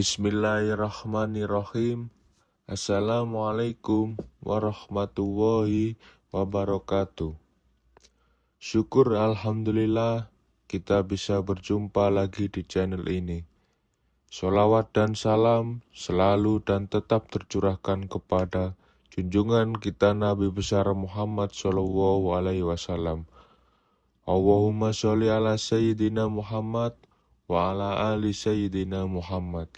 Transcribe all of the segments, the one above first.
Bismillahirrahmanirrahim. Assalamualaikum warahmatullahi wabarakatuh. Syukur alhamdulillah kita bisa berjumpa lagi di channel ini. Sholawat dan salam selalu dan tetap tercurahkan kepada junjungan kita Nabi besar Muhammad SAW. Allahumma sholli ala Sayyidina Muhammad wa ala ali Sayyidina Muhammad.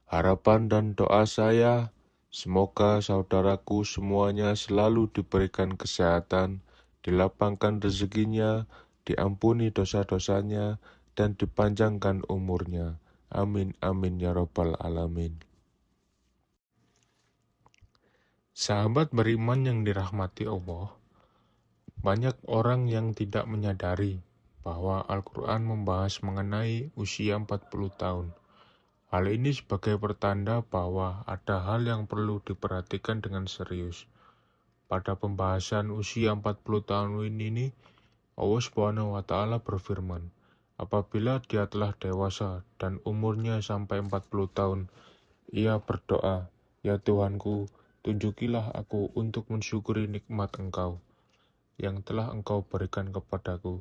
Harapan dan doa saya, semoga saudaraku semuanya selalu diberikan kesehatan, dilapangkan rezekinya, diampuni dosa-dosanya, dan dipanjangkan umurnya. Amin, amin, ya rabbal alamin. Sahabat beriman yang dirahmati Allah, banyak orang yang tidak menyadari bahwa Al-Quran membahas mengenai usia 40 tahun. Hal ini sebagai pertanda bahwa ada hal yang perlu diperhatikan dengan serius. Pada pembahasan usia 40 tahun ini, Allah SWT berfirman, apabila dia telah dewasa dan umurnya sampai 40 tahun, ia berdoa, ya Tuhanku, tunjukilah aku untuk mensyukuri nikmat Engkau yang telah Engkau berikan kepadaku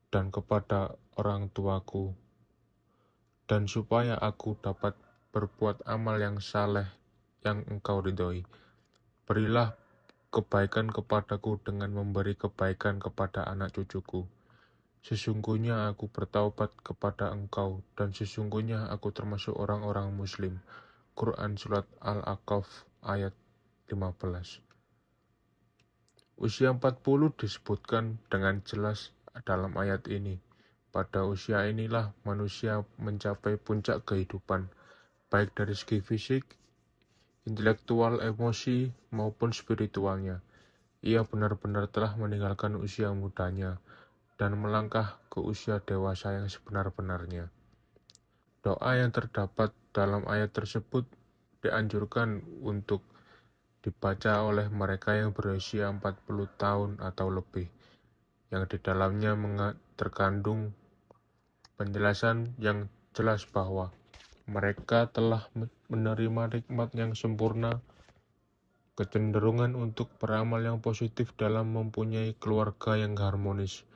dan kepada orang tuaku, dan supaya aku dapat berbuat amal yang saleh yang Engkau ridhoi. Berilah kebaikan kepadaku dengan memberi kebaikan kepada anak cucuku. Sesungguhnya aku bertaubat kepada Engkau, dan sesungguhnya aku termasuk orang-orang muslim. Quran Surat Al-Aqaf ayat 15. Usia 40 disebutkan dengan jelas dalam ayat ini. Pada usia inilah manusia mencapai puncak kehidupan, baik dari segi fisik, intelektual, emosi, maupun spiritualnya. Ia benar-benar telah meninggalkan usia mudanya dan melangkah ke usia dewasa yang sebenar-benarnya. Doa yang terdapat dalam ayat tersebut dianjurkan untuk dibaca oleh mereka yang berusia 40 tahun atau lebih, yang di dalamnya terkandung penjelasan yang jelas bahwa mereka telah menerima nikmat yang sempurna, kecenderungan untuk beramal yang positif dalam mempunyai keluarga yang harmonis,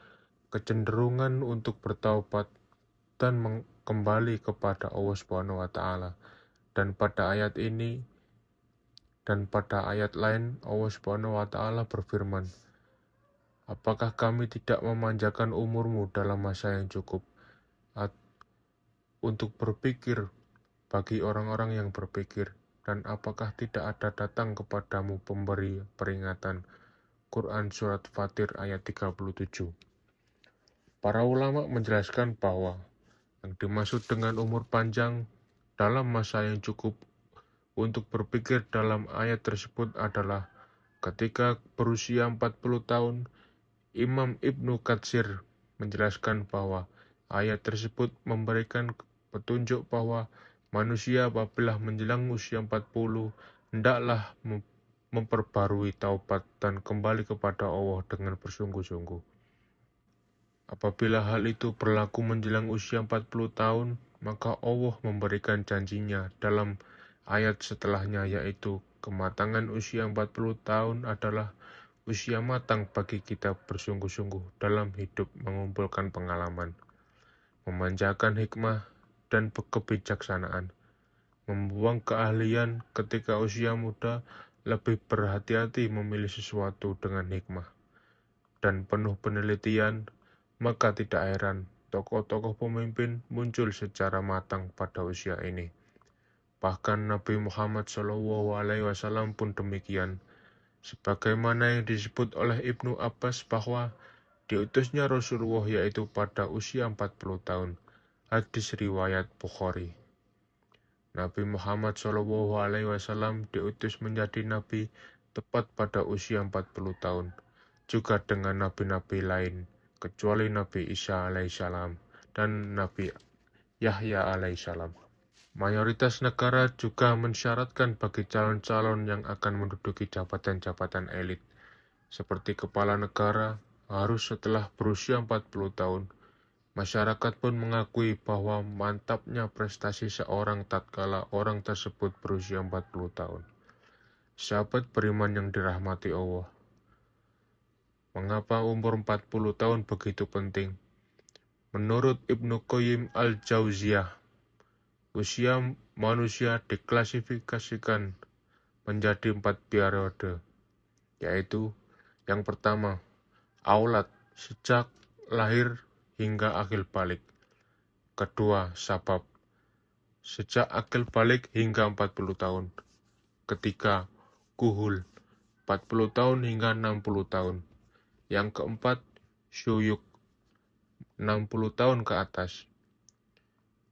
kecenderungan untuk bertaubat dan kembali kepada Allah SWT. Dan pada ayat ini dan pada ayat lain Allah SWT berfirman, apakah kami tidak memanjakan umurmu dalam masa yang cukup untuk berpikir bagi orang-orang yang berpikir, dan apakah tidak ada datang kepadamu pemberi peringatan. Quran Surat Fatir ayat 37. Para ulama menjelaskan bahwa yang dimaksud dengan umur panjang dalam masa yang cukup untuk berpikir dalam ayat tersebut adalah ketika berusia 40 tahun. Imam Ibnu Katsir menjelaskan bahwa ayat tersebut memberikan petunjuk bahwa manusia apabila menjelang usia 40 hendaklah memperbarui taubat dan kembali kepada Allah dengan bersungguh-sungguh. Apabila hal itu berlaku menjelang usia 40 tahun, maka Allah memberikan janjinya dalam ayat setelahnya, yaitu kematangan usia 40 tahun adalah usia matang bagi kita bersungguh-sungguh dalam hidup, mengumpulkan pengalaman, memanjakan hikmah dan kebijaksanaan, membuang keahlian ketika usia muda, lebih berhati-hati memilih sesuatu dengan hikmah dan penuh penelitian. Maka tidak heran tokoh-tokoh pemimpin muncul secara matang pada usia ini. Bahkan Nabi Muhammad SAW pun demikian, sebagaimana yang disebut oleh Ibnu Abbas bahwa diutusnya Rasulullah yaitu pada usia 40 tahun. Hadis riwayat Bukhari. Nabi Muhammad SAW diutus menjadi nabi tepat pada usia 40 tahun, juga dengan nabi-nabi lain, kecuali Nabi Isa alaihissalam dan Nabi Yahya alaihissalam. Mayoritas negara juga mensyaratkan bagi calon-calon yang akan menduduki jabatan-jabatan elit, seperti kepala negara, harus setelah berusia 40 tahun Masyarakat pun mengakui bahwa mantapnya prestasi seorang tatkala orang tersebut berusia 40 tahun. Sahabat beriman yang dirahmati Allah, mengapa umur 40 tahun begitu penting? Menurut Ibnu Qayyim al-Jauziyah, usia manusia diklasifikasikan menjadi 4 periode, yaitu yang pertama, aulat, sejak lahir hingga akil balik. Kedua, sabab, sejak akil balik hingga 40 tahun. Ketiga, kuhul, 40 tahun hingga 60 tahun. Yang keempat, syuyuk, 60 tahun ke atas.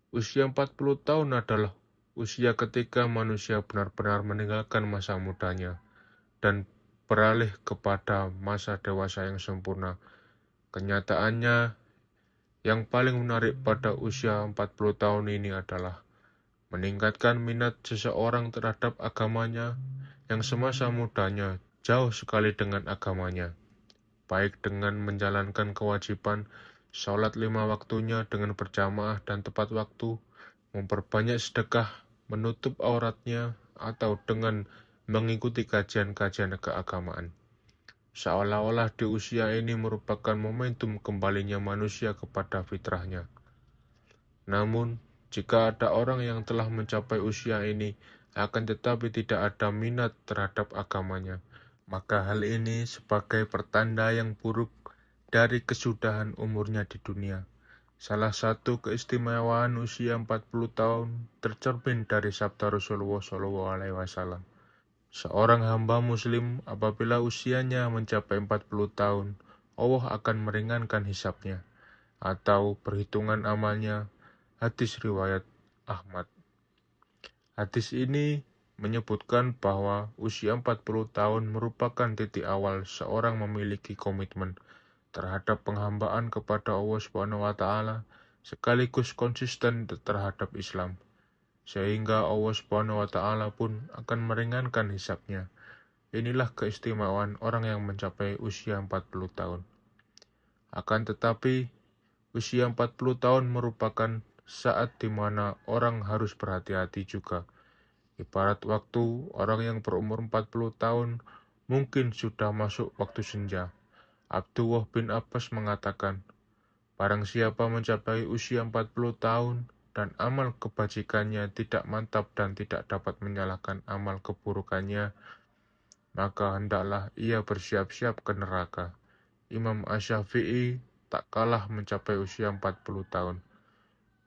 Usia 40 tahun adalah usia ketika manusia benar-benar meninggalkan masa mudanya dan beralih kepada masa dewasa yang sempurna. Kenyataannya, yang paling menarik pada usia 40 tahun ini adalah meningkatkan minat seseorang terhadap agamanya yang semasa mudanya jauh sekali dengan agamanya, baik dengan menjalankan kewajiban sholat 5 waktunya dengan berjamaah dan tepat waktu, memperbanyak sedekah, menutup auratnya, atau dengan mengikuti kajian-kajian keagamaan. Seolah-olah di usia ini merupakan momentum kembalinya manusia kepada fitrahnya. Namun, jika ada orang yang telah mencapai usia ini, akan tetapi tidak ada minat terhadap agamanya, maka hal ini sebagai pertanda yang buruk dari kesudahan umurnya di dunia. Salah satu keistimewaan usia 40 tahun tercermin dari sabda Rasulullah SAW. Seorang hamba muslim apabila usianya mencapai 40 tahun, Allah akan meringankan hisabnya atau perhitungan amalnya. Hadis riwayat Ahmad. Hadis ini menyebutkan bahwa usia 40 tahun merupakan titik awal seorang memiliki komitmen terhadap penghambaan kepada Allah SWT sekaligus konsisten terhadap Islam. Sehingga Allah SWT pun akan meringankan hisabnya. Inilah keistimewaan orang yang mencapai usia 40 tahun. Akan tetapi, usia 40 tahun merupakan saat di mana orang harus berhati-hati juga. Ibarat waktu orang yang berumur 40 tahun mungkin sudah masuk waktu senja. Abdullah bin Abbas mengatakan, barang siapa mencapai usia 40 tahun, dan amal kebajikannya tidak mantap dan tidak dapat menyalahkan amal keburukannya, maka hendaklah ia bersiap-siap ke neraka. Imam Asy-Syafi'i tak kalah mencapai usia 40 tahun.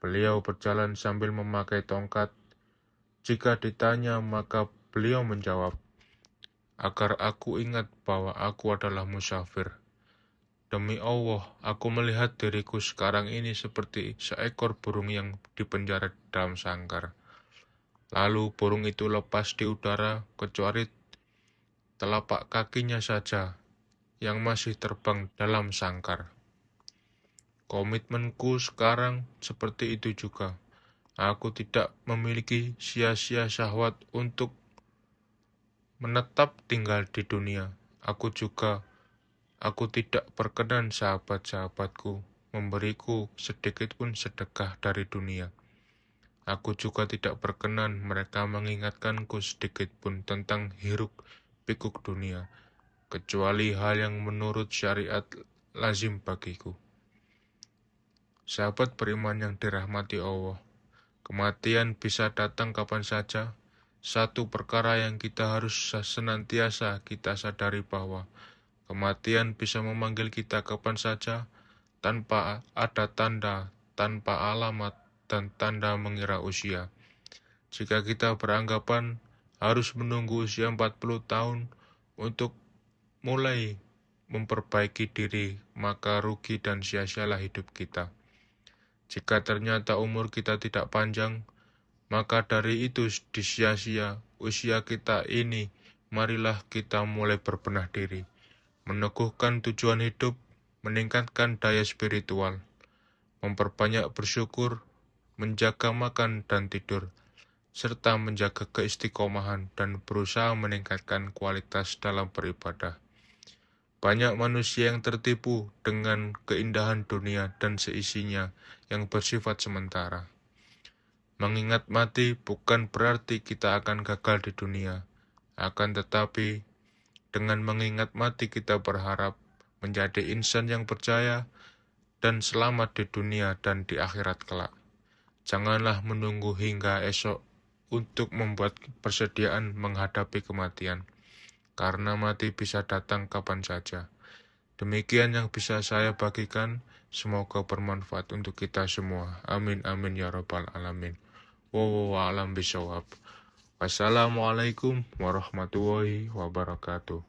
Beliau berjalan sambil memakai tongkat. Jika ditanya, maka beliau menjawab, agar aku ingat bahwa aku adalah musafir. Demi Allah, aku melihat diriku sekarang ini seperti seekor burung yang dipenjara dalam sangkar. Lalu burung itu lepas di udara, kecuali telapak kakinya saja yang masih terbang dalam sangkar. Komitmenku sekarang seperti itu juga. Aku tidak memiliki sia-sia syahwat untuk menetap tinggal di dunia. Aku tidak berkenan sahabat-sahabatku memberiku sedikit pun sedekah dari dunia. Aku juga tidak berkenan mereka mengingatkanku sedikit pun tentang hiruk-pikuk dunia, kecuali hal yang menurut syariat lazim bagiku. Sahabat beriman yang dirahmati Allah, kematian bisa datang kapan saja. Satu perkara yang kita harus senantiasa kita sadari bahwa kematian bisa memanggil kita kapan saja, tanpa ada tanda, tanpa alamat, dan tanda mengira usia. Jika kita beranggapan harus menunggu usia 40 tahun untuk mulai memperbaiki diri, maka rugi dan sia-sialah hidup kita. Jika ternyata umur kita tidak panjang, maka dari itu disia-sia usia kita ini, marilah kita mulai berbenah diri, meneguhkan tujuan hidup, meningkatkan daya spiritual, memperbanyak bersyukur, menjaga makan dan tidur, serta menjaga keistiqomahan dan berusaha meningkatkan kualitas dalam beribadah. Banyak manusia yang tertipu dengan keindahan dunia dan seisinya yang bersifat sementara. Mengingat mati bukan berarti kita akan gagal di dunia, akan tetapi dengan mengingat mati kita berharap menjadi insan yang percaya dan selamat di dunia dan di akhirat kelak. Janganlah menunggu hingga esok untuk membuat persediaan menghadapi kematian, karena mati bisa datang kapan saja. Demikian yang bisa saya bagikan, semoga bermanfaat untuk kita semua. Amin amin ya rabbal alamin. Wallahu a'lam bishawab. Wassalamualaikum warahmatullahi wabarakatuh.